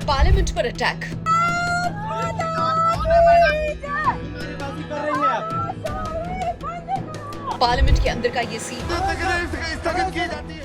Parliament पर attack. Parliament के अंदर का ये सीन स्थगित की जाती है।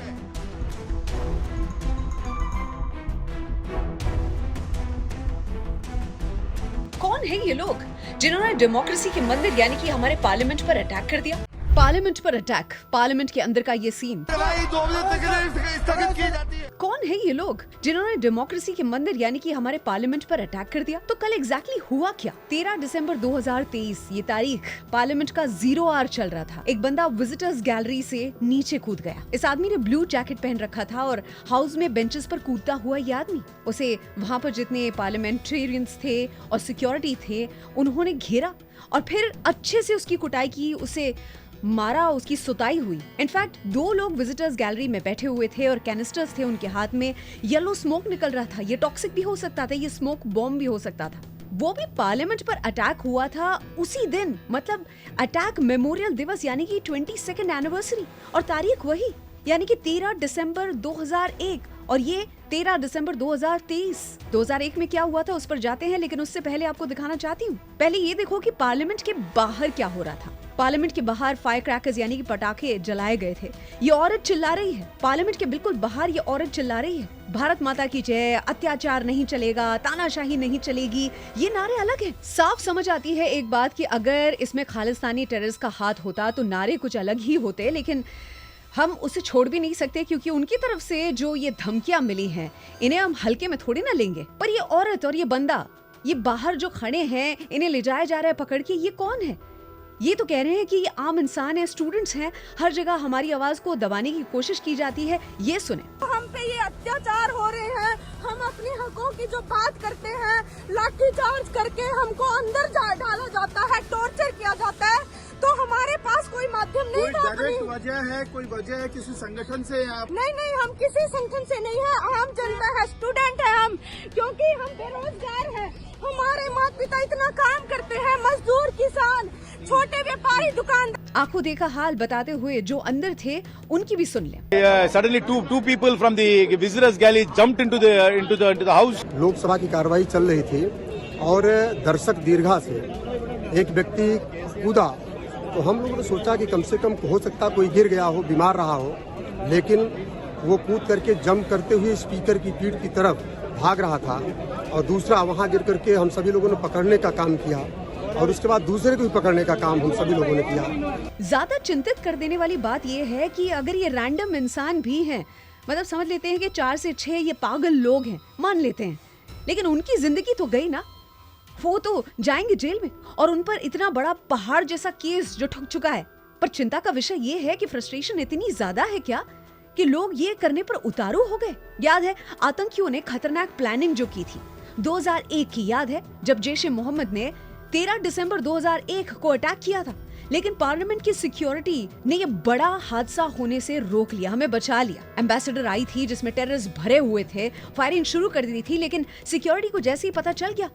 कौन है ये लोग जिन्होंने डेमोक्रेसी के मंदिर यानी कि हमारे पार्लियामेंट पर अटैक कर दिया? पार्लियामेंट पर अटैक, पार्लियामेंट के अंदर का ये सीन। 2 बजे तक स्थगित की जाती है। कौन है ये लोग जिन्होंने डेमोक्रेसी के मंदिर यानी कि हमारे पार्लियामेंट पर अटैक कर दिया? तो कल एग्जैक्टली हुआ क्या? 13 दिसंबर 2023 ये तारीख, पार्लियामेंट का 0 आवर चल रहा था। एक बंदा विजिटर्स गैलरी से नीचे कूद गया। इस आदमी ने ब्लू जैकेट पहन रखा था और हाउस में बेंचेस पर कूदता हुआ ये आदमी, उसे वहाँ पर जितने पार्लियामेंटेरियंस थे और सिक्योरिटी थे उन्होंने घेरा और फिर अच्छे से उसकी कुटाई की, उसे मारा, उसकी सुताई हुई। इनफैक्ट 2 लोग विजिटर्स गैलरी में बैठे हुए थे और कैनिस्टर्स थे उनके हाथ में। येलो स्मोक निकल रहा था। ये टॉक्सिक भी हो सकता था, ये स्मोक बॉम्ब भी हो सकता था। वो भी पार्लियामेंट पर अटैक हुआ था उसी दिन, मतलब अटैक मेमोरियल दिवस यानी कि 22nd एनिवर्सरी, और तारीख वही यानी कि 13 दिसंबर 2001 और ये 13 दिसंबर 2023। 2001 में क्या हुआ था उस पर जाते हैं, लेकिन उससे पहले आपको दिखाना चाहती हूँ। पहले ये देखो कि पार्लियामेंट के बाहर क्या हो रहा था। पार्लियामेंट के बाहर फायर क्रैकर्स यानी कि पटाखे जलाए गए थे। ये औरत चिल्ला रही है, पार्लियामेंट के बिल्कुल बाहर ये औरत चिल्ला रही है, भारत माता की जय, अत्याचार नहीं चलेगा, तानाशाही नहीं चलेगी। ये नारे अलग हैं। साफ समझ आती है एक बात कि अगर इसमें खालिस्तानी टेररिस्ट का हाथ होता तो नारे कुछ अलग ही होते, लेकिन हम उसे छोड़ भी नहीं सकते क्योंकि उनकी तरफ से जो ये धमकियां मिली हैं इन्हें हम हल्के में थोड़ी ना लेंगे। पर ये औरत और ये बंदा, ये बाहर जो खड़े हैं, इन्हें ले जाया जा रहा है पकड़ के, ये कौन है? ये तो कह रहे हैं कि ये आम इंसान है, स्टूडेंट्स हैं, हर जगह हमारी आवाज को दबाने की कोशिश की जाती है। ये सुने। हम पे ये अत्याचार हो रहे हैं, हम अपने हकों की जो बात करते हैं लाठीचार्ज करके हमको अंदर डाला जाता है, टॉर्चर किया जाता है, तो हमारे पास कोई माध्यम नहीं था। कोई वजह है, कोई वजह है किसी संगठन से? आप नहीं, हम किसी संगठन से नहीं है, आम जनता है, स्टूडेंट है हम, क्योंकि हम बेरोजगार हैं। हमारे माता पिता इतना काम करते हैं, मजदूर, किसान, छोटे व्यापारी, दुकानदार। आंखों देखा हाल बताते हुए जो अंदर थे उनकी भी सुन लें। Suddenly two people from the visitors gallery jumped into the house. Lok Sabha की कार्रवाई चल रही थी और दर्शक दीर्घा से एक व्यक्ति कूदा, तो हम लोगों ने सोचा कि कम से कम हो सकता कोई गिर गया हो, बीमार रहा हो, लेकिन वो कूद करके जंप करते हुए स्पीकर की पीठ की तरफ भाग रहा था और दूसरा वहां गिर करके हम सभी लोगों ने पकड़ने का काम किया और उसके बाद दूसरे को भी पकड़ने का काम हम सभी लोगों ने किया। ज्यादा चिंतित कर देने वाली बात यह है कि अगर ये रैंडम इंसान भी हैं, मतलब समझ लेते हैं कि 4 से 6 ये पागल लोग हैं, मान लेते हैं, लेकिन उनकी जिंदगी तो गई ना, वो तो जाएंगे जेल में और उन पर इतना बड़ा पहाड़ जैसा केस जो ठुक चुका है। पर चिंता का विषय ये है कि फ्रस्ट्रेशन इतनी ज्यादा है क्या कि लोग ये करने पर उतारू हो गए। याद है आतंकियों ने खतरनाक प्लानिंग जो की थी 2001 की, याद है जब जैश ए मोहम्मद ने 13 दिसंबर 2001 को अटैक किया था, लेकिन पार्लियामेंट की सिक्योरिटी ने ये बड़ा हादसा होने से रोक लिया, हमें बचा लिया। एम्बेसडर आई थी जिसमें टेररिस्ट भरे हुए थे, फायरिंग शुरू कर दी थी, लेकिन सिक्योरिटी को जैसे ही पता चल गया,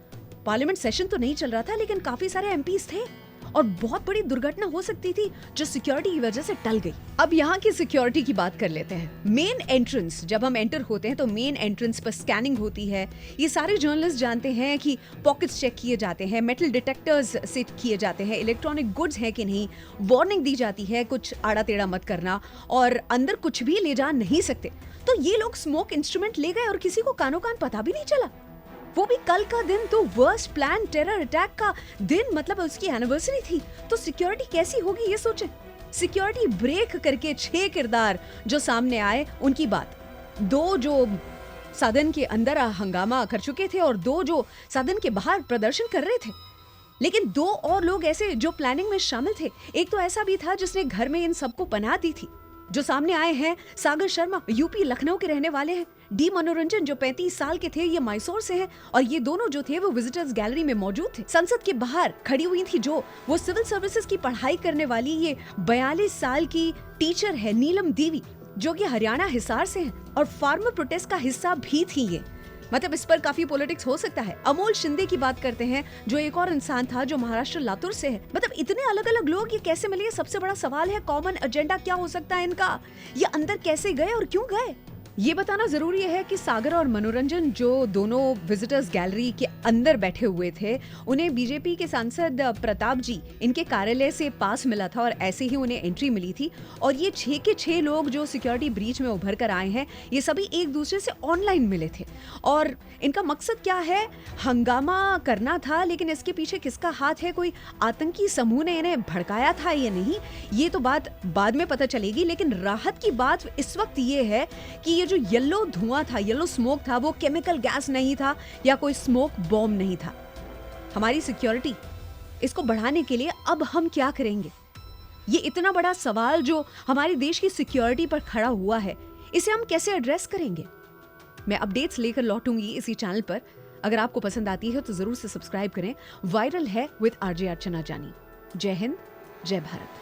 पार्लियामेंट सेशन तो नहीं चल रहा था लेकिन काफी सारे एमपीज थे और बहुत बड़ी दुर्घटना हो सकती थी जो सिक्योरिटी की वजह से टल गई। अब यहाँ की सिक्योरिटी की बात कर लेते हैं। मेन एंट्रेंस, जब हम एंटर होते हैं तो मेन एंट्रेंस पर स्कैनिंग होती है। ये सारे जर्नलिस्ट जानते हैं कि पॉकेट्स चेक किए जाते हैं, मेटल डिटेक्टर्स सेट किए जाते हैं, इलेक्ट्रॉनिक गुड्स है कि नहीं, वार्निंग दी जाती है कुछ आड़ा टेढ़ा मत करना और अंदर कुछ भी ले जा नहीं सकते। तो ये लोग स्मोक इंस्ट्रूमेंट ले गए और किसी को कानो कान पता भी नहीं चला। वो भी कल का दिन तो वर्स्ट प्लान टेरर अटैक का दिन, मतलब उसकी एनिवर्सरी थी, तो सिक्योरिटी कैसी होगी ये सोचें। सिक्योरिटी ब्रेक करके 6 किरदार जो सामने आए उनकी बात, 2 जो सदन के अंदर हंगामा कर चुके थे और 2 जो सदन के बाहर प्रदर्शन कर रहे थे, लेकिन 2 और लोग ऐसे जो प्लानिंग में शामिल थे। एक तो ऐसा भी था जिसने घर में इन सबको पनाह दी थी। जो सामने आए हैं सागर शर्मा, यूपी लखनऊ के रहने वाले हैं। डी मनोरंजन जो 35 साल के थे, ये मैसूर से हैं और ये दोनों जो थे वो विजिटर्स गैलरी में मौजूद थे। संसद के बाहर खड़ी हुई थी जो वो सिविल सर्विसेज की पढ़ाई करने वाली ये 42 साल की टीचर है नीलम देवी, जो कि हरियाणा हिसार से है और फार्मर प्रोटेस्ट का हिस्सा भी थी ये। मतलब इस पर काफी पॉलिटिक्स हो सकता है। अमोल शिंदे की बात करते हैं जो एक और इंसान था जो महाराष्ट्र लातूर से है। मतलब इतने अलग अलग लोग ये कैसे मिले, सबसे बड़ा सवाल है। कॉमन एजेंडा क्या हो सकता है इनका, ये अंदर कैसे गए और क्यों गए? ये बताना जरूरी है कि सागर और मनोरंजन जो दोनों विजिटर्स गैलरी के अंदर बैठे हुए थे, उन्हें बीजेपी के सांसद प्रताप जी इनके कार्यालय से पास मिला था और ऐसे ही उन्हें एंट्री मिली थी। और ये 6 के 6 लोग जो सिक्योरिटी ब्रीच में उभर कर आए हैं, ये सभी एक दूसरे से ऑनलाइन मिले थे। और इनका मकसद क्या है? हंगामा करना था, लेकिन इसके पीछे किसका हाथ है? कोई आतंकी समूह ने इन्हें भड़काया था या नहीं, ये तो बात बाद में पता चलेगी। लेकिन राहत की बात इस वक्त ये है कि ये जो येलो धुआं था, येलो स्मोक था, वो केमिकल गैस नहीं था या कोई स्मोक बॉम्ब नहीं था। हमारी सिक्योरिटी, इसको बढ़ाने के लिए अब हम क्या करेंगे? ये इतना बड़ा सवाल जो हमारे देश की सिक्योरिटी पर खड़ा हुआ है, इसे हम कैसे एड्रेस करेंगे? मैं अपडेट्स लेकर लौटूंगी इसी चैनल पर। अगर आपको पसंद आती है तो जरूर से सब्सक्राइब करें। वायरल है विद आरजे अर्चना जानी। जय हिंद, जय भारत।